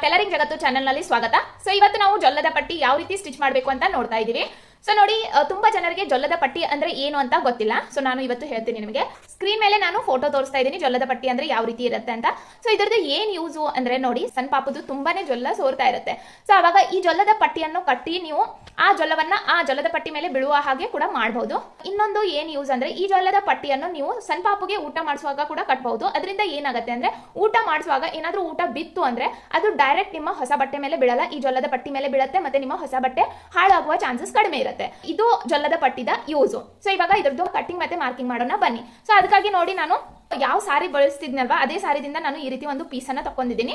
Tailoring ಜಗತ್ತು channel ನಲ್ಲಿ ಸ್ವಾಗತ. ಸೊ ಇವತ್ತು ನಾವು ಜೊಲ್ಲದ ಪಟ್ಟಿ ಯಾವ ರೀತಿ ಸ್ಟಿಚ್ ಮಾಡಬೇಕು ಅಂತ ನೋಡ್ತಾ ಇದೀವಿ. ಸೊ ನೋಡಿ, ತುಂಬಾ ಜನರಿಗೆ ಜೊಲ್ಲದ ಪಟ್ಟಿ ಅಂದ್ರೆ ಏನು ಅಂತ ಗೊತ್ತಿಲ್ಲ. ಸೊ ನಾನು ಇವತ್ತು ಹೇಳ್ತೀನಿ ನಿಮಗೆ. ಸ್ಕ್ರೀನ್ ಮೇಲೆ ನಾನು ಫೋಟೋ ತೋರಿಸ್ತಾ ಇದ್ದೀನಿ ಜೊಲ್ಲದ ಪಟ್ಟಿ ಅಂದ್ರೆ ಯಾವ ರೀತಿ ಇರುತ್ತೆ ಅಂತ. ಸೊ ಇದರದ್ದು ಏನ್ ಯೂಸು ಅಂದ್ರೆ ನೋಡಿ, ಸಣ್ಣ ಪಾಪದು ತುಂಬಾನೇ ಜೊಲ್ಲ ಸೋರ್ತಾ ಇರುತ್ತೆ. ಸೊ ಅವಾಗ ಈ ಜೊಲ್ಲದ ಪಟ್ಟಿಯನ್ನು ಕಟ್ಟಿ ನೀವು ಆ ಜೊಲ್ಲವನ್ನ ಆ ಜೊಲ್ಲದ ಪಟ್ಟಿ ಮೇಲೆ ಬೀಳುವ ಹಾಗೆ ಕೂಡ ಮಾಡಬಹುದು. ಇನ್ನೊಂದು ಏನ್ ಯೂಸ್ ಅಂದ್ರೆ ಈ ಜೊಲ್ಲದ ಪಟ್ಟಿಯನ್ನು ನೀವು ಸಣ್ಣ ಪಾಪುಗೆ ಊಟ ಮಾಡಿಸುವಾಗ ಕೂಡ ಕಟ್ಟಬಹುದು. ಅದರಿಂದ ಏನಾಗುತ್ತೆ ಅಂದ್ರೆ ಊಟ ಮಾಡಿಸುವಾಗ ಏನಾದ್ರೂ ಊಟ ಬಿತ್ತು ಅಂದ್ರೆ ಅದು ಡೈರೆಕ್ಟ್ ನಿಮ್ಮ ಹೊಸ ಬಟ್ಟೆ ಮೇಲೆ ಬೀಳಲ್ಲ, ಈ ಜೊಲ್ಲದ ಪಟ್ಟಿ ಮೇಲೆ ಬೀಳುತ್ತೆ. ಮತ್ತೆ ನಿಮ್ಮ ಹೊಸ ಬಟ್ಟೆ ಹಾಳಾಗುವ ಚಾನ್ಸಸ್ ಕಡಿಮೆ ಇರುತ್ತೆ. ಇದು ಜೊಲ್ಲದ ಪಟ್ಟಿದ ಯೂಸು. ಸೊ ಇವಾಗ ಇದ್ರದ್ದು ಕಟ್ಟಿಂಗ್ ಮತ್ತೆ ಮಾರ್ಕಿಂಗ್ ಮಾಡೋಣ ಬನ್ನಿ. ಸೊ ಅದಕ್ಕಾಗಿ ನೋಡಿ, ನಾನು ಯಾವ ಸಾರಿ ಬಳಸ್ತಿದ್ನಲ್ವಾ ಅದೇ ಸಾರಿದಿಂದ ನಾನು ಈ ರೀತಿ ಒಂದು ಪೀಸ್ ಅನ್ನ ತಕೊಂಡಿದ್ದೀನಿ.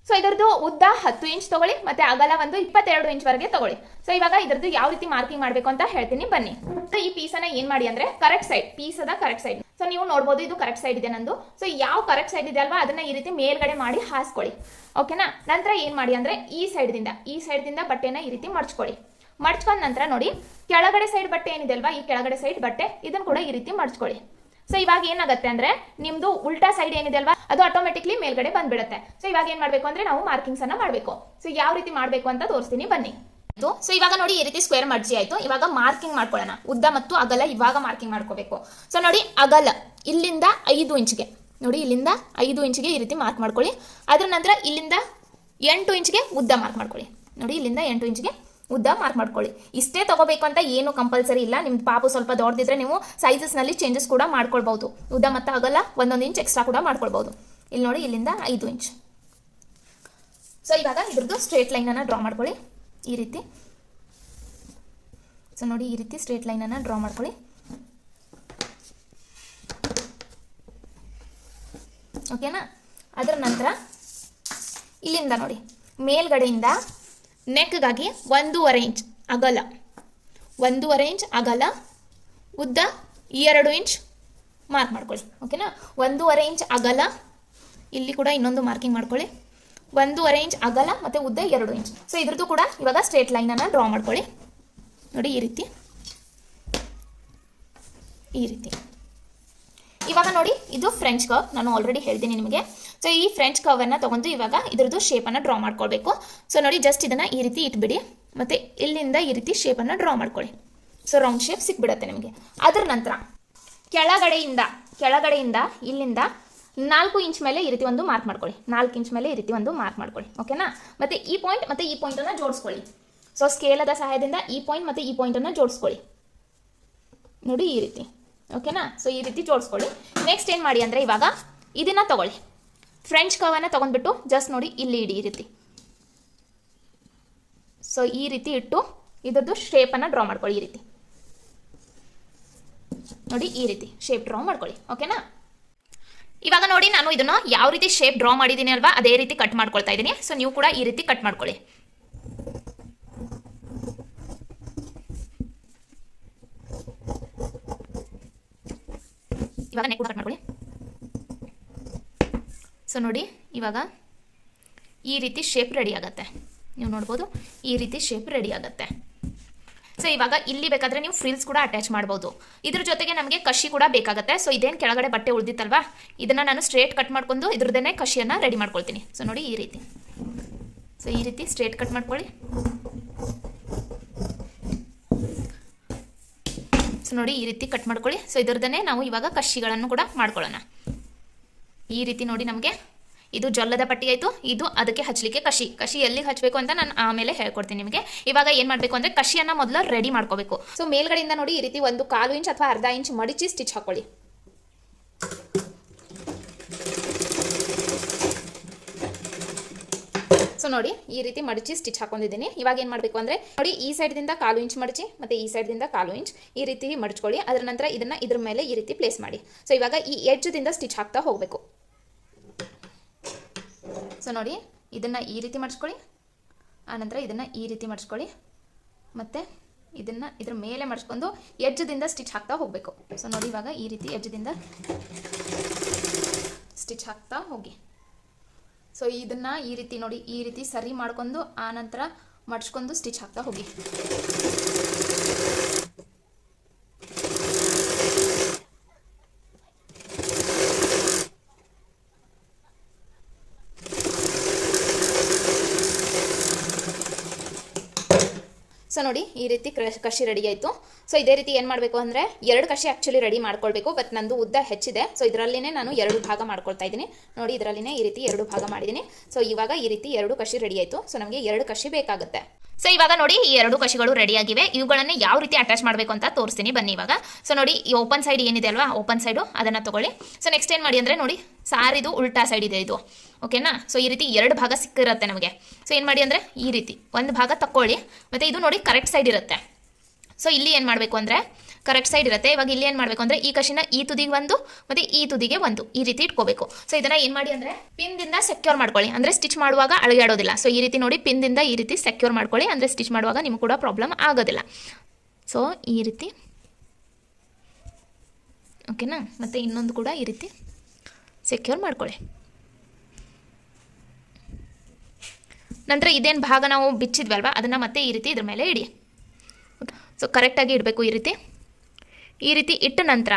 ಸೊ ಇದರದ್ದು ಉದ್ದ 10 ಇಂಚ್ ತಗೊಳ್ಳಿ, ಮತ್ತೆ ಅಗಲ ಒಂದು 22 ಇಂಚ್ ವರೆಗೆ ತಗೊಳ್ಳಿ. ಸೊ ಇವಾಗ ಇದರದ್ದು ಯಾವ ರೀತಿ ಮಾರ್ಕಿಂಗ್ ಮಾಡಬೇಕು ಅಂತ ಹೇಳ್ತೀನಿ ಬನ್ನಿ. ಸೊ ಈ ಪೀಸ್ ಅನ್ನ ಏನ್ ಮಾಡಿ ಅಂದ್ರೆ ಕರೆಕ್ಟ್ ಸೈಡ್, ಪೀಸ್ ಅದ ಕರೆಕ್ಟ್ ಸೈಡ್. ಸೊ ನೀವು ನೋಡಬಹುದು ಇದು ಕರೆಕ್ಟ್ ಸೈಡ್ ಇದೆ ನಂದು. ಸೊ ಯಾವ ಕರೆಕ್ಟ್ ಸೈಡ್ ಇದೆ ಅಲ್ವಾ ಅದನ್ನ ಈ ರೀತಿ ಮೇಲ್ಗಡೆ ಮಾಡಿ ಹಾಸ್ಕೊಳ್ಳಿ. ಓಕೆನಾ? ನಂತರ ಏನ್ ಮಾಡಿ ಅಂದ್ರೆ ಈ ಸೈಡ್ ದಿಂದ ಬಟ್ಟೆನ ಈ ರೀತಿ ಮಡ್ಚ್ಕೊಳ್ಳಿ. ಮಡ್ಚ್ಕೊಂಡ ನಂತರ ನೋಡಿ, ಕೆಳಗಡೆ ಸೈಡ್ ಬಟ್ಟೆ ಏನಿದೆ ಅಲ್ವಾ, ಈ ಕೆಳಗಡೆ ಸೈಡ್ ಬಟ್ಟೆ ಇದನ್ನ ಕೂಡ ಈ ರೀತಿ ಮಡ್ಚ್ಕೊಳ್ಳಿ. ಸೊ ಇವಾಗ ಏನಾಗುತ್ತೆ ಅಂದ್ರೆ ನಿಮ್ದು ಉಲ್ಟಾ ಸೈಡ್ ಏನಿದೆ ಅಲ್ವಾ ಅದು ಆಟೋಮೆಟಿಕ್ಲಿ ಮೇಲ್ಗಡೆ ಬಂದ್ಬಿಡುತ್ತೆ. ಸೊ ಇವಾಗ ಏನ್ ಮಾಡ್ಬೇಕು ಅಂದ್ರೆ ನಾವು ಮಾರ್ಕಿಂಗ್ಸ್ ಅನ್ನ ಮಾಡ್ಬೇಕು. ಸೊ ಯಾವ ರೀತಿ ಮಾಡ್ಬೇಕು ಅಂತ ತೋರಿಸ್ತೀನಿ ಬನ್ನಿ. ಸೊ ಇವಾಗ ನೋಡಿ, ಈ ರೀತಿ ಸ್ಕ್ವೇರ್ ಮಡ್ಜಿ ಆಯ್ತು. ಇವಾಗ ಮಾರ್ಕಿಂಗ್ ಮಾಡ್ಕೊಳ್ಳೋಣ. ಉದ್ದ ಮತ್ತು ಅಗಲ ಇವಾಗ ಮಾರ್ಕಿಂಗ್ ಮಾಡ್ಕೋಬೇಕು. ಸೊ ನೋಡಿ, ಅಗಲ ಇಲ್ಲಿಂದ 5 ಇಂಚ್ಗೆ ನೋಡಿ, ಇಲ್ಲಿಂದ 5 ಇಂಚ್ಗೆ ಈ ರೀತಿ ಮಾರ್ಕ್ ಮಾಡ್ಕೊಳ್ಳಿ. ಅದ್ರ ನಂತರ ಇಲ್ಲಿಂದ 8 ಇಂಚ್ಗೆ ಉದ್ದ ಮಾರ್ಕ್ ಮಾಡ್ಕೊಳ್ಳಿ. ನೋಡಿ, ಇಲ್ಲಿಂದ 8 ಇಂಚ್ಗೆ ಉದ್ದ ಮಾರ್ಕ್ ಮಾಡ್ಕೊಳ್ಳಿ. ಇಷ್ಟೇ ತಗೋಬೇಕು ಅಂತ ಏನು ಕಂಪಲ್ಸರಿ ಇಲ್ಲ. ನಿಮ್ ಪಾಪು ಸ್ವಲ್ಪ ದೊಡ್ಡದಿದ್ರೆ ನೀವು ಸೈಜಸ್ ನಲ್ಲಿ ಚೇಂಜಸ್ ಕೂಡ ಮಾಡ್ಕೊಳ್ಬಹುದು. ಉದ್ದ ಮತ್ತು ಅಗಲ 1 ಇಂಚ್ ಎಕ್ಸ್ಟ್ರಾ ಕೂಡ ಮಾಡ್ಕೊಳ್ಬಹುದು. ಇಲ್ಲಿ ನೋಡಿ, ಇಲ್ಲಿಂದ 5 ಇಂಚ್. ಸೊ ಇವಾಗ ಇದ್ರದ್ದು ಸ್ಟ್ರೇಟ್ ಲೈನ್ ಅನ್ನ ಡ್ರಾ ಮಾಡ್ಕೊಳ್ಳಿ ಈ ರೀತಿ. ಸೊ ನೋಡಿ, ಈ ರೀತಿ ಸ್ಟ್ರೇಟ್ ಲೈನ್ ಅನ್ನ ಡ್ರಾ ಮಾಡ್ಕೊಳ್ಳಿ. ಓಕೆನಾ? ಅದರ ನಂತರ ಇಲ್ಲಿಂದ ನೋಡಿ, ಮೇಲ್ಗಡೆಯಿಂದ ನೆಕ್ಗಾಗಿ 1.5 ಇಂಚ್ ಅಗಲ, 1.5 ಇಂಚ್ ಅಗಲ, ಉದ್ದ 2 ಇಂಚ್ ಮಾರ್ಕ್ ಮಾಡ್ಕೊಳ್ಳಿ. ಓಕೆನಾ? 1.5 ಇಂಚ್ ಅಗಲ, ಇಲ್ಲಿ ಕೂಡ ಇನ್ನೊಂದು ಮಾರ್ಕಿಂಗ್ ಮಾಡ್ಕೊಳ್ಳಿ. 1.5 ಇಂಚ್ ಅಗಲ ಮತ್ತೆ ಉದ್ದ 2 ಇಂಚ್. ಸೊ ಇದ್ರದ್ದು ಕೂಡ ಇವಾಗ ಸ್ಟ್ರೇಟ್ ಲೈನ್ ಅನ್ನ ಡ್ರಾ ಮಾಡ್ಕೊಳ್ಳಿ. ನೋಡಿ, ಈ ರೀತಿ ಇವಾಗ ನೋಡಿ, ಇದು ಫ್ರೆಂಚ್ ಕರ್ವ್. ನಾನು ಆಲ್ರೆಡಿ ಹೇಳ್ತೀನಿ ನಿಮಗೆ. ಸೊ ಈ ಫ್ರೆಂಚ್ ಕರ್ವ್ ಅನ್ನ ತಗೊಂಡು ಇವಾಗ ಇದ್ರದ್ದು ಶೇಪ್ ಅನ್ನ ಡ್ರಾ ಮಾಡ್ಕೊಳ್ಬೇಕು. ಸೊ ನೋಡಿ, ಜಸ್ಟ್ ಇದನ್ನ ಈ ರೀತಿ ಇಟ್ಬಿಡಿ, ಮತ್ತೆ ಇಲ್ಲಿಂದ ಈ ರೀತಿ ಶೇಪ್ ಅನ್ನ ಡ್ರಾ ಮಾಡ್ಕೊಳ್ಳಿ. ಸೊ ರೌಂಡ್ ಶೇಪ್ ಸಿಕ್ಬಿಡತ್ತೆ ನಿಮಗೆ. ಅದರ ನಂತರ ಕೆಳಗಡೆಯಿಂದ ಇಲ್ಲಿಂದ 4 ಇಂಚ್ ಮೇಲೆ ಈ ರೀತಿ ಒಂದು ಮಾರ್ಕ್ ಮಾಡ್ಕೊಳ್ಳಿ. 4 ಇಂಚ್ ಮೇಲೆ ಈ ರೀತಿ ಒಂದು ಮಾರ್ಕ್ ಮಾಡ್ಕೊಳ್ಳಿ. ಓಕೆನಾ? ಮತ್ತೆ ಈ ಪಾಯಿಂಟ್ ಅನ್ನ ಜೋಡಿಸ್ಕೊಳ್ಳಿ. ಸೊ ಸ್ಕೇಲದ ಸಹಾಯದಿಂದ ಈ ಪಾಯಿಂಟ್ ಮತ್ತೆ ಈ ಪಾಯಿಂಟ್ ಅನ್ನ ಜೋಡಿಸ್ಕೊಳ್ಳಿ. ನೋಡಿ, ಈ ರೀತಿ. ಓಕೆನಾ? ಸೊ ಈ ರೀತಿ ಜೋಡಿಸ್ಕೊಳ್ಳಿ. ನೆಕ್ಸ್ಟ್ ಏನ್ ಮಾಡಿ ಅಂದ್ರೆ ಇವಾಗ ಇದನ್ನ ತಗೊಳ್ಳಿ, ಫ್ರೆಂಚ್ ಕರ್ವ್ ಅನ್ನ ತಗೊಂಡ್ಬಿಟ್ಟು ಜಸ್ಟ್ ನೋಡಿ ಇಲ್ಲಿ ಇಡಿ ಈ ರೀತಿ. ಸೊ ಈ ರೀತಿ ಇಟ್ಟು ಇದರದ್ದು ಶೇಪ್ ಅನ್ನ ಡ್ರಾ ಮಾಡ್ಕೊಳ್ಳಿ. ಈ ರೀತಿ ನೋಡಿ, ಈ ರೀತಿ ಶೇಪ್ ಡ್ರಾ ಮಾಡ್ಕೊಳ್ಳಿ. ಓಕೆನಾ? ಇವಾಗ ನೋಡಿ, ನಾನು ಇದನ್ನ ಯಾವ ರೀತಿ ಶೇಪ್ ಡ್ರಾ ಮಾಡಿದ್ದೀನಿ ಅಲ್ವಾ ಅದೇ ರೀತಿ ಕಟ್ ಮಾಡ್ಕೊಳ್ತಾ ಇದ್ದೀನಿ. ಸೊ ನೀವು ಕೂಡ ಈ ರೀತಿ ಕಟ್ ಮಾಡ್ಕೊಳ್ಳಿ. ಇವಾಗ ನೆಕ್ ಕಟ್ ಮಾಡ್ಕೊಳ್ಳಿ. ಸೊ ನೋಡಿ, ಇವಾಗ ಈ ರೀತಿ ಶೇಪ್ ರೆಡಿ ಆಗುತ್ತೆ. ನೀವು ನೋಡ್ಬೋದು, ಈ ರೀತಿ ಶೇಪ್ ರೆಡಿ ಆಗುತ್ತೆ. ಸೊ ಇವಾಗ ಇಲ್ಲಿ ಬೇಕಾದ್ರೆ ನೀವು ಫ್ರಿಲ್ಸ್ ಕೂಡ ಅಟ್ಯಾಚ್ ಮಾಡ್ಬೋದು. ಇದ್ರ ಜೊತೆಗೆ ನಮಗೆ ಕಶಿ ಕೂಡ ಬೇಕಾಗುತ್ತೆ. ಸೊ ಇದೇನು ಕೆಳಗಡೆ ಬಟ್ಟೆ ಉಳಿದಿತ್ತಲ್ವಾ ಇದನ್ನ ನಾನು ಸ್ಟ್ರೇಟ್ ಕಟ್ ಮಾಡ್ಕೊಂಡು ಇದ್ರದ್ದೇನೆ ಕಶಿಯನ್ನ ರೆಡಿ ಮಾಡ್ಕೊಳ್ತೀನಿ. ಸೊ ನೋಡಿ, ಈ ರೀತಿ. ಸೊ ಈ ರೀತಿ ಸ್ಟ್ರೇಟ್ ಕಟ್ ಮಾಡ್ಕೊಳ್ಳಿ. ಸೊ ನೋಡಿ, ಈ ರೀತಿ ಕಟ್ ಮಾಡ್ಕೊಳ್ಳಿ. ಸೊ ಇದ್ರದ್ದೇನೆ ನಾವು ಇವಾಗ ಕಶಿಗಳನ್ನು ಕೂಡ ಮಾಡ್ಕೊಳ್ಳೋಣ. ಈ ರೀತಿ ನೋಡಿ, ನಮಗೆ ಇದು ಜೊಲ್ಲದ ಪಟ್ಟಿ ಆಯಿತು. ಇದು ಅದಕ್ಕೆ ಹಚ್ಚಲಿಕ್ಕೆ ಕಶಿ ಎಲ್ಲಿಗೆ ಹಚ್ಚಬೇಕು ಅಂತ ನಾನು ಆಮೇಲೆ ಹೇಳ್ಕೊಡ್ತೀನಿ ನಿಮಗೆ. ಇವಾಗ ಏನು ಮಾಡಬೇಕು ಅಂದರೆ ಕಶಿಯನ್ನು ಮೊದಲು ರೆಡಿ ಮಾಡ್ಕೋಬೇಕು. ಸೊ ಮೇಲ್ಗಡೆಯಿಂದ ನೋಡಿ, ಈ ರೀತಿ 1/4 ಇಂಚ್ ಅಥವಾ ಅರ್ಧ ಇಂಚ್ ಮಡಿಚಿ ಸ್ಟಿಚ್ ಹಾಕೊಳ್ಳಿ. ಸೊ ನೋಡಿ, ಈ ರೀತಿ ಮಡಚಿ ಸ್ಟಿಚ್ ಹಾಕೊಂಡಿದ್ದೀನಿ. ಇವಾಗ ಏನು ಮಾಡಬೇಕು ಅಂದರೆ ನೋಡಿ, ಈ ಸೈಡ್ದಿಂದ 1/4 ಇಂಚ್ ಮಡಚಿ ಮತ್ತೆ ಈ ಸೈಡ್ದಿಂದ 1/4 ಇಂಚ್ ಈ ರೀತಿ ಮಡಚ್ಕೊಳ್ಳಿ. ಅದರ ನಂತರ ಇದನ್ನ ಇದ್ರ ಮೇಲೆ ಈ ರೀತಿ ಪ್ಲೇಸ್ ಮಾಡಿ. ಸೊ ಇವಾಗ ಈ ಎಡ್ಜ್ದಿಂದ ಸ್ಟಿಚ್ ಹಾಕ್ತಾ ಹೋಗಬೇಕು. ಸೊ ನೋಡಿ, ಇದನ್ನ ಈ ರೀತಿ ಮಡ್ಚ್ಕೊಳ್ಳಿ. ಆನಂತರ ಇದನ್ನ ಈ ರೀತಿ ಮಡ್ಚ್ಕೊಳ್ಳಿ, ಮತ್ತೆ ಇದನ್ನ ಇದ್ರ ಮೇಲೆ ಮಡ್ಚ್ಕೊಂಡು ಎಡ್ಜ್ದಿಂದ ಸ್ಟಿಚ್ ಹಾಕ್ತಾ ಹೋಗಬೇಕು. ಸೊ ನೋಡಿ, ಇವಾಗ ಈ ರೀತಿ ಎಡ್ಜ್ದಿಂದ ಸ್ಟಿಚ್ ಹಾಕ್ತಾ ಹೋಗಿ. ಸೊ ಇದನ್ನ ಈ ರೀತಿ ನೋಡಿ, ಈ ರೀತಿ ಸರಿ ಮಾಡ್ಕೊಂಡು ಆನಂತರ ಮಡ್ಚ್ಕೊಂಡು ಸ್ಟಿಚ್ ಹಾಕ್ತಾ ಹೋಗಿ. ಸೊ ನೋಡಿ ಈ ರೀತಿ ಕಸಿ ರೆಡಿ ಆಯಿತು. ಸೊ ಇದೇ ರೀತಿ ಏನು ಮಾಡಬೇಕು ಅಂದರೆ 2 ಕಸಿ ಆ್ಯಕ್ಚುಲಿ ರೆಡಿ ಮಾಡ್ಕೊಳ್ಬೇಕು. ಬಟ್ ನಂದು ಉದ್ದ ಹೆಚ್ಚಿದೆ, ಸೊ ಇದರಲ್ಲಿನೇ ನಾನು 2 ಭಾಗ ಮಾಡ್ಕೊಳ್ತಾ ಇದ್ದೀನಿ. ನೋಡಿ ಇದರಲ್ಲಿನೇ ಈ ರೀತಿ 2 ಭಾಗ ಮಾಡಿದ್ದೀನಿ. ಸೊ ಇವಾಗ ಈ ರೀತಿ 2 ಕಸಿ ರೆಡಿ ಆಯಿತು. ಸೊ ನಮಗೆ 2 ಕಸಿ ಬೇಕಾಗುತ್ತೆ. ಸೊ ಇವಾಗ ನೋಡಿ ಈ 2 ಕಸಿಗಳು ರೆಡಿ ಆಗಿವೆ. ಇವುಗಳನ್ನು ಯಾವ ರೀತಿ ಅಟ್ಯಾಚ್ ಮಾಡಬೇಕು ಅಂತ ತೋರಿಸ್ತೀನಿ ಬನ್ನಿ ಇವಾಗ. ಸೊ ನೋಡಿ ಈ ಓಪನ್ ಸೈಡ್ ಏನಿದೆ ಅಲ್ವಾ, ಓಪನ್ ಸೈಡು ಅದನ್ನು ತಗೊಳ್ಳಿ. ಸೊ ನೆಕ್ಸ್ಟ್ ಏನು ಮಾಡಿ ಅಂದರೆ ನೋಡಿ ಸಾರಿದು ಉಲ್ಟಾ ಸೈಡ್ ಇದೆ ಇದು, ಓಕೆನಾ. ಸೊ ಈ ರೀತಿ 2 ಭಾಗ ಸಿಕ್ಕಿರುತ್ತೆ ನಮಗೆ. ಸೊ ಏನು ಮಾಡಿ ಅಂದರೆ ಈ ರೀತಿ ಒಂದು ಭಾಗ ತಗೊಳ್ಳಿ, ಮತ್ತು ಇದು ನೋಡಿ ಕರೆಕ್ಟ್ ಸೈಡ್ ಇರುತ್ತೆ. ಸೊ ಇಲ್ಲಿ ಏನು ಮಾಡಬೇಕು ಅಂದರೆ ಕರೆಕ್ಟ್ ಸೈಡ್ ಇರುತ್ತೆ. ಇವಾಗ ಇಲ್ಲಿ ಏನು ಮಾಡಬೇಕು ಅಂದರೆ ಈ ಕಸಿನ ಈ ತುದಿಗೆ ಒಂದು ಮತ್ತು ಈ ತುದಿಗೆ ಒಂದು ಈ ರೀತಿ ಇಟ್ಕೋಬೇಕು. ಸೊ ಇದನ್ನು ಏನು ಮಾಡಿ ಅಂದರೆ ಪಿನ್ದಿಂದ ಸೆಕ್ಯೂರ್ ಮಾಡ್ಕೊಳ್ಳಿ, ಅಂದರೆ ಸ್ಟಿಚ್ ಮಾಡುವಾಗ ಅಳಿಗಾಡೋದಿಲ್ಲ. ಸೊ ಈ ರೀತಿ ನೋಡಿ ಪಿನ್ದಿಂದ ಈ ರೀತಿ ಸೆಕ್ಯೂರ್ ಮಾಡ್ಕೊಳ್ಳಿ, ಅಂದರೆ ಸ್ಟಿಚ್ ಮಾಡುವಾಗ ನಿಮ್ಗೆ ಕೂಡ ಪ್ರಾಬ್ಲಮ್ ಆಗೋದಿಲ್ಲ. ಸೊ ಈ ರೀತಿ ಓಕೆನಾ. ಮತ್ತು ಇನ್ನೊಂದು ಕೂಡ ಈ ರೀತಿ ಸೆಕ್ಯೂರ್ ಮಾಡ್ಕೊಳ್ಳಿ. ನಂತರ ಇದೇನು ಭಾಗ ನಾವು ಬಿಚ್ಚಿದ್ವಲ್ವ ಅದನ್ನು ಮತ್ತೆ ಈ ರೀತಿ ಇದ್ರ ಮೇಲೆ ಇಡಿ. ಸೊ ಕರೆಕ್ಟಾಗಿ ಇಡಬೇಕು. ಈ ರೀತಿ ಇಟ್ಟ ನಂತರ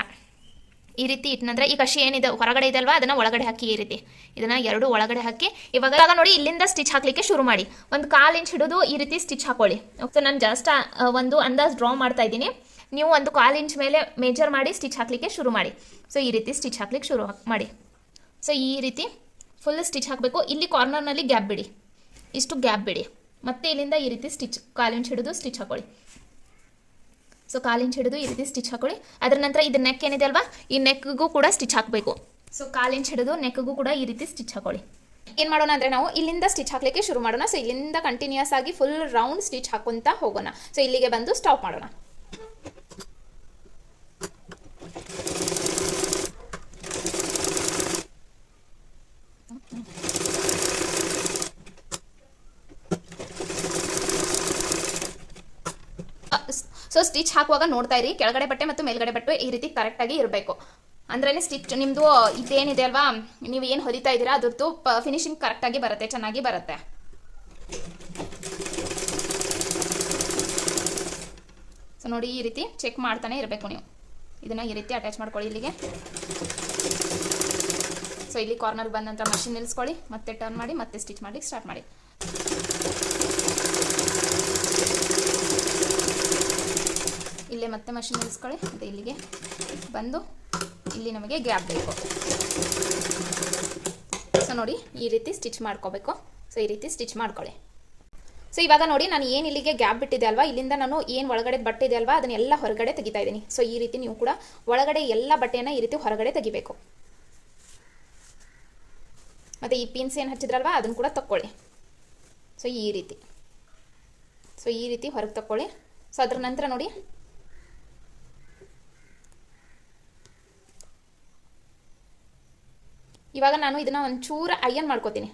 ಈ ಕಸಿ ಏನಿದೆ ಹೊರಗಡೆ ಇದೆ ಅಲ್ವಾ ಅದನ್ನು ಒಳಗಡೆ ಹಾಕಿ ಈ ರೀತಿ ಇದನ್ನು 2 ಒಳಗಡೆ ಹಾಕಿ ಇವಾಗ ನೋಡಿ ಇಲ್ಲಿಂದ ಸ್ಟಿಚ್ ಹಾಕಲಿಕ್ಕೆ ಶುರು ಮಾಡಿ. ಒಂದು 1/4 ಇಂಚ್ ಹಿಡಿದು ಈ ರೀತಿ ಸ್ಟಿಚ್ ಹಾಕೊಳ್ಳಿ. ಸೊ ನಾನು ಜಸ್ಟ್ ಒಂದು ಅಂದಾಜು ಡ್ರಾ ಮಾಡ್ತಾ ಇದ್ದೀನಿ. ನೀವು ಒಂದು 1/4 ಇಂಚ್ ಮೇಲೆ ಮೇಜರ್ ಮಾಡಿ ಸ್ಟಿಚ್ ಹಾಕಲಿಕ್ಕೆ ಶುರು ಮಾಡಿ. ಸೊ ಈ ರೀತಿ ಸ್ಟಿಚ್ ಹಾಕ್ಲಿಕ್ಕೆ ಶುರು ಮಾಡಿ. ಸೊ ಈ ರೀತಿ ಫುಲ್ ಸ್ಟಿಚ್ ಹಾಕಬೇಕು. ಇಲ್ಲಿ ಕಾರ್ನರ್ನಲ್ಲಿ ಗ್ಯಾಪ್ ಬಿಡಿ, ಇಷ್ಟು ಗ್ಯಾಪ್ ಬಿಡಿ. ಮತ್ತೆ ಇಲ್ಲಿಂದ ಈ ರೀತಿ ಸ್ಟಿಚ್ 1/4 ಇಂಚ್ ಹಿಡಿದು ಸ್ಟಿಚ್ ಹಾಕೊಳ್ಳಿ. ಸೊ 1/4 ಇಂಚ್ ಹಿಡಿದು ಈ ರೀತಿ ಸ್ಟಿಚ್ ಹಾಕೊಳ್ಳಿ. ಅದರ ನಂತರ ಇದು ನೆಕ್ ಏನಿದೆ ಅಲ್ವಾ ಈ ನೆಕ್ಗೂ ಕೂಡ ಸ್ಟಿಚ್ ಹಾಕಬೇಕು. ಸೊ 1/4 ಇಂಚ್ ಹಿಡಿದು ನೆಕ್ಗೂ ಕೂಡ ಈ ರೀತಿ ಸ್ಟಿಚ್ ಹಾಕೊಳ್ಳಿ. ಏನು ಮಾಡೋಣ ಅಂದರೆ ನಾವು ಇಲ್ಲಿಂದ ಸ್ಟಿಚ್ ಹಾಕಲಿಕ್ಕೆ ಶುರು ಮಾಡೋಣ. ಸೊ ಇಲ್ಲಿಂದ ಕಂಟಿನ್ಯೂಸ್ ಆಗಿ ಫುಲ್ ರೌಂಡ್ ಸ್ಟಿಚ್ ಹಾಕೊಂತ ಹೋಗೋಣ. ಸೊ ಇಲ್ಲಿಗೆ ಬಂದು ಸ್ಟಾಪ್ ಮಾಡೋಣ. ಸೊ ಸ್ಟಿಚ್ ಹಾಕುವಾಗ ನೋಡ್ತಾ ಇರಿ, ಕೆಳಗಡೆ ಬಟ್ಟೆ ಮತ್ತು ಮೇಲ್ಗಡೆ ಬಟ್ಟೆ ಈ ರೀತಿ ಕರೆಕ್ಟಾಗಿ ಇರಬೇಕು. ಅಂದ್ರೇ ಸ್ಟಿಚ್ ನಿಮ್ಮದು ಇದೇನಿದೆ ಅಲ್ವಾ ನೀವು ಏನು ಹೊಲಿತಾ ಇದ್ದೀರಾ ಅದ್ರದ್ದು ಫಿನಿಶಿಂಗ್ ಕರೆಕ್ಟಾಗಿ ಬರುತ್ತೆ, ಚೆನ್ನಾಗಿ ಬರುತ್ತೆ. ಸೊ ನೋಡಿ ಈ ರೀತಿ ಚೆಕ್ ಮಾಡ್ತಾನೆ ಇರಬೇಕು ನೀವು. ಇದನ್ನು ಈ ರೀತಿ ಅಟ್ಯಾಚ್ ಮಾಡ್ಕೊಳ್ಳಿ ಇಲ್ಲಿಗೆ. ಸೊ ಇಲ್ಲಿ ಕಾರ್ನರ್ ಬಂದ ನಂತರ ಮಷಿನ್ ನಿಲ್ಲಿಸ್ಕೊಳ್ಳಿ, ಮತ್ತೆ ಟರ್ನ್ ಮಾಡಿ ಮತ್ತೆ ಸ್ಟಿಚ್ ಮಾಡಲಿಕ್ಕೆ ಸ್ಟಾರ್ಟ್ ಮಾಡಿ. ಇಲ್ಲೇ ಮತ್ತೆ ಮಷಿನ್ ನಿಲ್ಲಿಸ್ಕೊಳ್ಳಿ, ಮತ್ತು ಇಲ್ಲಿಗೆ ಬಂದು ಇಲ್ಲಿ ನಮಗೆ ಗ್ಯಾಪ್ ಬೇಕು. ಸೊ ನೋಡಿ ಈ ರೀತಿ ಸ್ಟಿಚ್ ಮಾಡ್ಕೋಬೇಕು. ಸೊ ಈ ರೀತಿ ಸ್ಟಿಚ್ ಮಾಡ್ಕೊಳ್ಳಿ. ಸೊ ಇವಾಗ ನೋಡಿ ನಾನು ಏನು ಇಲ್ಲಿಗೆ ಗ್ಯಾಪ್ ಬಿಟ್ಟಿದೆ ಅಲ್ವಾ ಇಲ್ಲಿಂದ ನಾನು ಏನು ಒಳಗಡೆ ಬಟ್ಟೆ ಇದೆ ಅಲ್ವಾ ಅದನ್ನೆಲ್ಲ ಹೊರಗಡೆ ತೆಗಿತಾ ಇದ್ದೀನಿ. ಸೊ ಈ ರೀತಿ ನೀವು ಕೂಡ ಒಳಗಡೆ ಎಲ್ಲ ಬಟ್ಟೆಯನ್ನು ಈ ರೀತಿ ಹೊರಗಡೆ ತೆಗಿಬೇಕು. ಮತ್ತು ಈ ಪಿನ್ಸ್ ಏನು ಹಚ್ಚಿದ್ರಲ್ವಾ ಅದನ್ನು ಕೂಡ ತಕ್ಕೊಳ್ಳಿ. ಸೊ ಈ ರೀತಿ ಹೊರಗೆ ತಕ್ಕೊಳ್ಳಿ. ಸೊ ಅದ್ರ ನಂತರ ನೋಡಿ ಇವಾಗ ನಾನು ಇದನ್ನು ಒಂಚೂರು ಅಯನ್ ಮಾಡ್ಕೋತೀನಿ,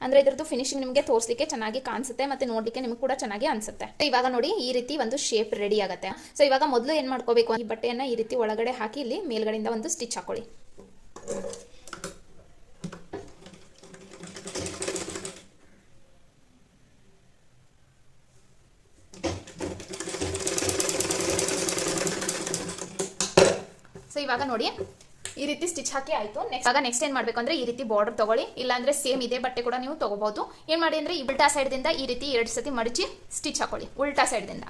ಅಂದರೆ ಇದ್ರದ್ದು ಫಿನಿಶಿಂಗ್ ನಿಮಗೆ ತೋರಿಸಲಿಕ್ಕೆ ಚೆನ್ನಾಗಿ ಕಾಣಿಸುತ್ತೆ ಮತ್ತು ನೋಡಲಿಕ್ಕೆ ನಿಮಗೆ ಕೂಡ ಚೆನ್ನಾಗಿ ಅನಿಸುತ್ತೆ. ಇವಾಗ ನೋಡಿ ಈ ರೀತಿ ಒಂದು ಶೇಪ್ ರೆಡಿ ಆಗುತ್ತೆ. ಸೊ ಇವಾಗ ಮೊದಲು ಏನು ಮಾಡ್ಕೋಬೇಕು, ಈ ಬಟ್ಟೆಯನ್ನು ಈ ರೀತಿ ಒಳಗಡೆ ಹಾಕಿ ಇಲ್ಲಿ ಮೇಲ್ಗಡೆಯಿಂದ ಒಂದು ಸ್ಟಿಚ್ ಹಾಕೊಳ್ಳಿ. ಸೊ ಇವಾಗ ನೋಡಿ ಈ ರೀತಿ ಸ್ಟಿಚ್ ಹಾಕಿ ಆಯಿತು. ನೆಕ್ಸ್ಟ್ ಏನು ಮಾಡಬೇಕು ಅಂದರೆ ಈ ರೀತಿ ಬಾರ್ಡರ್ ತಗೊಳ್ಳಿ, ಇಲ್ಲಾಂದರೆ ಸೇಮ್ ಇದೇ ಬಟ್ಟೆ ಕೂಡ ನೀವು ತೊಗೋಬಹುದು. ಏನು ಮಾಡಿ ಅಂದರೆ ಈ ಉಲ್ಟಾ ಸೈಡ್ದಿಂದ ಈ ರೀತಿ 2 ಸತಿ ಮಡಚಿ ಸ್ಟಿಚ್ ಹಾಕೊಳ್ಳಿ ಉಲ್ಟಾ ಸೈಡ್ದಿಂದ.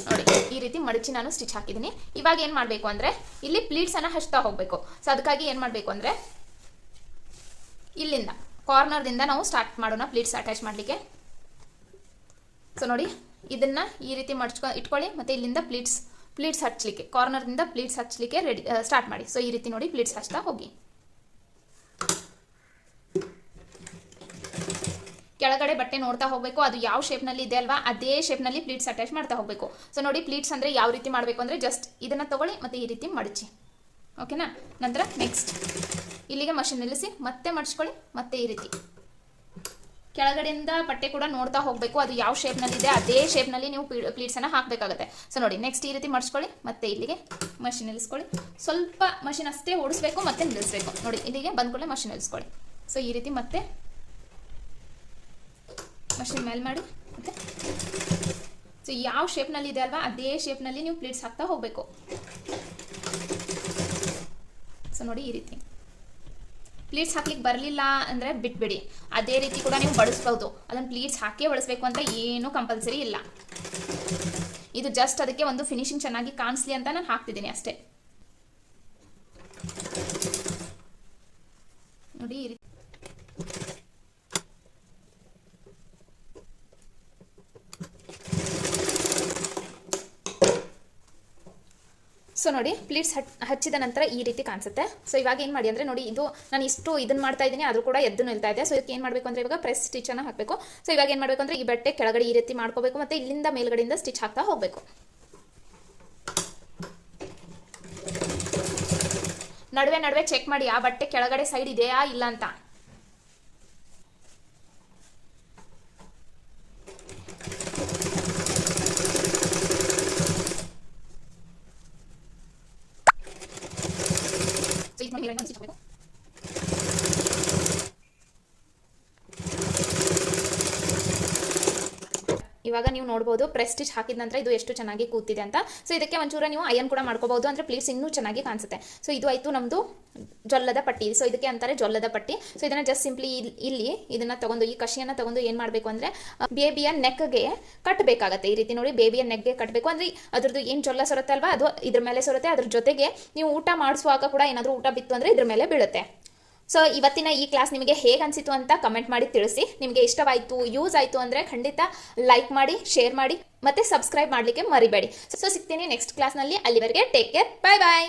ನೋಡಿ ಈ ರೀತಿ ಮಡಚಿ ನಾನು ಸ್ಟಿಚ್ ಹಾಕಿದ್ದೀನಿ. ಇವಾಗ ಏನು ಮಾಡಬೇಕು ಅಂದರೆ ಇಲ್ಲಿ ಪ್ಲೀಟ್ಸನ್ನು ಹಚ್ತಾ ಹೋಗಬೇಕು. ಸೊ ಅದಕ್ಕಾಗಿ ಏನು ಮಾಡಬೇಕು ಅಂದರೆ ಇಲ್ಲಿಂದ ಕಾರ್ನರ್ದಿಂದ ನಾವು ಸ್ಟಾರ್ಟ್ ಮಾಡೋಣ ಪ್ಲೀಟ್ಸ್ ಅಟ್ಯಾಚ್ ಮಾಡಲಿಕ್ಕೆ. ಸೊ ನೋಡಿ ಇದನ್ನು ಈ ರೀತಿ ಇಟ್ಕೊಳ್ಳಿ, ಮತ್ತು ಇಲ್ಲಿಂದ ಪ್ಲೀಟ್ಸ್ ಹಚ್ಚಲಿಕ್ಕೆ ಕಾರ್ನರ್ದಿಂದ ಪ್ಲೀಟ್ಸ್ ಹಚ್ಚಲಿಕ್ಕೆ ರೆಡಿ ಸ್ಟಾರ್ಟ್ ಮಾಡಿ. ಸೊ ಈ ರೀತಿ ನೋಡಿ ಪ್ಲೀಟ್ಸ್ ಹಚ್ತಾ ಹೋಗಿ. ಕೆಳಗಡೆ ಬಟ್ಟೆ ನೋಡ್ತಾ ಹೋಗಬೇಕು, ಅದು ಯಾವ ಶೇಪ್ನಲ್ಲಿ ಇದೆ ಅಲ್ವಾ ಅದೇ ಶೇಪ್ನಲ್ಲಿ ಪ್ಲೀಟ್ಸ್ ಅಟ್ಯಾಚ್ ಮಾಡ್ತಾ ಹೋಗಬೇಕು. ಸೊ ನೋಡಿ ಪ್ಲೀಟ್ಸ್ ಅಂದರೆ ಯಾವ ರೀತಿ ಮಾಡಬೇಕು ಅಂದರೆ ಜಸ್ಟ್ ಇದನ್ನು ತಗೊಳ್ಳಿ ಮತ್ತು ಈ ರೀತಿ ಮಡಚಿ, ಓಕೆನಾ. ನಂತರ ನೆಕ್ಸ್ಟ್ ಇಲ್ಲಿಗೆ ಮಷಿನ್ ನಿಲ್ಲಿಸಿ ಮತ್ತೆ ಮಡ್ಚ್ಕೊಳ್ಳಿ, ಮತ್ತೆ ಈ ರೀತಿ ಕೆಳಗಡೆಯಿಂದ ಬಟ್ಟೆ ಕೂಡ ನೋಡ್ತಾ ಹೋಗಬೇಕು, ಅದು ಯಾವ ಶೇಪ್ನಲ್ಲಿದೆ ಅದೇ ಶೇಪ್ನಲ್ಲಿ ನೀವು ಪ್ಲೀಟ್ಸನ್ನು ಹಾಕಬೇಕಾಗುತ್ತೆ. ಸೊ ನೋಡಿ ನೆಕ್ಸ್ಟ್ ಈ ರೀತಿ ಮಡ್ಚ್ಕೊಳ್ಳಿ, ಮತ್ತೆ ಇಲ್ಲಿಗೆ ಮಷಿನ್ ನಿಲ್ಲಿಸ್ಕೊಳ್ಳಿ. ಸ್ವಲ್ಪ ಮಷಿನ್ ಅಷ್ಟೇ ಓಡಿಸ್ಬೇಕು ಮತ್ತೆ ನಿಲ್ಲಿಸ್ಬೇಕು. ನೋಡಿ ಇಲ್ಲಿಗೆ ಬಂದ್ಕೊಳ್ಳಿ ಮಷಿನ್ ನಿಲ್ಲಿಸ್ಕೊಳ್ಳಿ. ಸೊ ಈ ರೀತಿ ಮತ್ತೆ ಮಷಿನ್ ಮೇಲೆ ಮಾಡಿ, ಮತ್ತೆ ಸೊ ಯಾವ ಶೇಪ್ನಲ್ಲಿ ಇದೆ ಅಲ್ವಾ ಅದೇ ಶೇಪ್ನಲ್ಲಿ ನೀವು ಪ್ಲೀಟ್ಸ್ ಹಾಕ್ತಾ ಹೋಗಬೇಕು. ಸೊ ನೋಡಿ ಈ ರೀತಿ ಪ್ಲೀಟ್ಸ್ ಹಾಕ್ಲಿಕ್ಕೆ ಬರಲಿಲ್ಲ ಅಂದರೆ ಬಿಟ್ಬಿಡಿ, ಅದೇ ರೀತಿ ಕೂಡ ನೀವು ಬಳಸ್ಬೋದು. ಅದನ್ನು ಪ್ಲೀಟ್ಸ್ ಹಾಕೇ ಬಳಸಬೇಕು ಅಂತ ಏನು ಕಂಪಲ್ಸರಿ ಇಲ್ಲ. ಇದು ಜಸ್ಟ್ ಅದಕ್ಕೆ ಒಂದು ಫಿನಿಶಿಂಗ್ ಚೆನ್ನಾಗಿ ಕಾಣಿಸ್ಲಿ ಅಂತ ನಾನು ಹಾಕ್ತಿದ್ದೀನಿ ಅಷ್ಟೇ. ನೋಡಿ ಸೊ ನೋಡಿ ಪ್ಲೀಟ್ಸ್ ಹಚ್ಚಿದ ನಂತರ ಈ ರೀತಿ ಕಾಣಿಸುತ್ತೆ. ಸೊ ಇವಾಗ ಏನು ಮಾಡಿ ಅಂದರೆ ನೋಡಿ, ಇದು ನಾನು ಇಷ್ಟು ಇದನ್ನು ಮಾಡ್ತಾ ಇದ್ದೀನಿ, ಆದರೂ ಕೂಡ ಎದ್ದು ನಿಲ್ತಾ ಇದೆ. ಸೊ ಇದಕ್ಕೆ ಏನು ಮಾಡಬೇಕು ಅಂದರೆ ಇವಾಗ ಪ್ರೆಸ್ ಸ್ಟಿಚನ್ನು ಹಾಕಬೇಕು. ಸೊ ಇವಾಗ ಏನು ಮಾಡಬೇಕು ಅಂದರೆ ಈ ಬಟ್ಟೆ ಕೆಳಗಡೆ ಈ ರೀತಿ ಮಾಡ್ಕೋಬೇಕು, ಮತ್ತು ಇಲ್ಲಿಂದ ಮೇಲ್ಗಡೆಯಿಂದ ಸ್ಟಿಚ್ ಹಾಕ್ತಾ ಹೋಗಬೇಕು. ನಡುವೆ ನಡುವೆ ಚೆಕ್ ಮಾಡಿ ಆ ಬಟ್ಟೆ ಕೆಳಗಡೆ ಸೈಡ್ ಇದೆಯಾ ಇಲ್ಲ ಅಂತ. ಇವಾಗ ನೀವು ನೋಡಬಹುದು ಪ್ರೆಸ್ ಸ್ಟಿಚ್ ಹಾಕಿದ ನಂತರ ಇದು ಎಷ್ಟು ಚೆನ್ನಾಗಿ ಕೂತಿದೆ ಅಂತ. ಸೊ ಇದಕ್ಕೆ ಒಂಚೂರ ನೀವು ಅಯನ್ ಕೂಡ ಮಾಡ್ಕೋಬಹುದು, ಅಂದ್ರೆ ಪ್ಲೀಟ್ಸ್ ಇನ್ನೂ ಚೆನ್ನಾಗಿ ಕಾಣಿಸುತ್ತೆ. ಸೊ ಇದು ಆಯ್ತು ನಮ್ದು ಜೊಲ್ಲದ ಪಟ್ಟಿ. ಸೊ ಇದಕ್ಕೆ ಅಂತಾರೆ ಜೊಲ್ಲದ ಪಟ್ಟಿ. ಸೊ ಇದನ್ನ ಜಸ್ಟ್ ಸಿಂಪ್ಲಿ ಇಲ್ಲಿ ಇದನ್ನ ತಗೊಂಡು, ಈ ಕಶಿಯನ್ನ ತಗೊಂಡು ಏನ್ ಮಾಡಬೇಕು ಅಂದ್ರೆ ಬೇಬಿಯ ನೆಕ್ಗೆ ಕಟ್ಟಬೇಕಾಗತ್ತೆ. ಈ ರೀತಿ ನೋಡಿ ಬೇಬಿಯ ನೆಕ್ಗೆ ಕಟ್ಟಬೇಕು. ಅಂದ್ರೆ ಅದ್ರದ್ದು ಏನ್ ಜೊಲ್ಲ ಸರುತ್ತೆ ಅಲ್ವಾ, ಅದು ಇದ್ರ ಮೇಲೆ ಸರುತ್ತೆ. ಅದ್ರ ಜೊತೆಗೆ ನೀವು ಊಟ ಮಾಡಿಸುವಾಗ ಕೂಡ ಏನಾದರೂ ಊಟ ಬಿತ್ತು ಅಂದ್ರೆ ಇದ್ರ ಮೇಲೆ ಬೀಳುತ್ತೆ. ಸೊ ಇವತ್ತಿನ ಈ ಕ್ಲಾಸ್ ನಿಮಗೆ ಹೇಗೆ ಅನಿಸಿತು ಅಂತ ಕಮೆಂಟ್ ಮಾಡಿ ತಿಳಿಸಿ. ನಿಮಗೆ ಇಷ್ಟವಾಯಿತು, ಯೂಸ್ ಆಯಿತು ಅಂದರೆ ಖಂಡಿತ ಲೈಕ್ ಮಾಡಿ, ಶೇರ್ ಮಾಡಿ, ಮತ್ತು ಸಬ್ಸ್ಕ್ರೈಬ್ ಮಾಡಲಿಕ್ಕೆ ಮರಿಬೇಡಿ. ಸೊ ಸಿಗ್ತೀನಿ ನೆಕ್ಸ್ಟ್ ಕ್ಲಾಸ್ನಲ್ಲಿ. ಅಲ್ಲಿವರೆಗೆ ಟೇಕ್ ಕೇರ್, ಬಾಯ್ ಬಾಯ್.